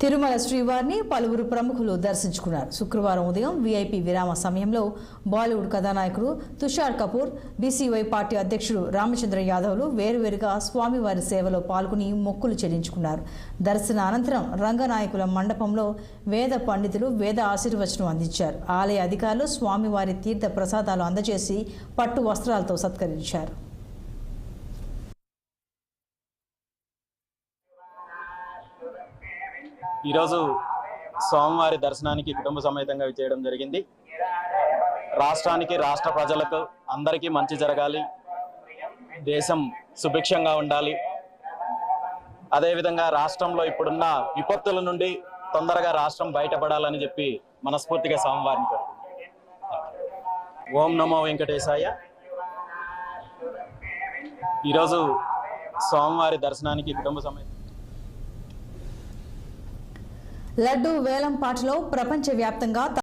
తిరుమల శ్రీవారిని పలువురు ప్రముఖులు దర్శించుకున్నారు. శుక్రవారం ఉదయం వీఐపీ విరామ సమయంలో బాలీవుడ్ కథానాయకుడు తుషార్ కపూర్, బీసీవై పార్టీ అధ్యక్షుడు రామచంద్ర యాదవ్లు వేరువేరుగా స్వామివారి సేవలో పాల్గొని మొక్కులు చెల్లించుకున్నారు. దర్శన అనంతరం రంగనాయకుల మండపంలో వేద పండితులు వేద ఆశీర్వచనం అందించారు. ఆలయ అధికారులు స్వామివారి తీర్థ ప్రసాదాలు అందజేసి పట్టు వస్త్రాలతో సత్కరించారు. ఈరోజు స్వామివారి దర్శనానికి కుటుంబ సమేతంగా చేయడం జరిగింది. రాష్ట్రానికి, రాష్ట్ర ప్రజలకు అందరికీ మంచి జరగాలి, దేశం సుభిక్షంగా ఉండాలి, అదేవిధంగా రాష్ట్రంలో ఇప్పుడున్న విపత్తుల నుండి తొందరగా రాష్ట్రం బయటపడాలని చెప్పి మనస్ఫూర్తిగా స్వామివారిని కోరుకుంటున్నాం. ఓం నమో వెంకటేశాయ. ఈరోజు స్వామివారి దర్శనానికి కుటుంబ సమేత లడ్డూ వేలం పాటలో ప్రపంచవ్యాప్తంగా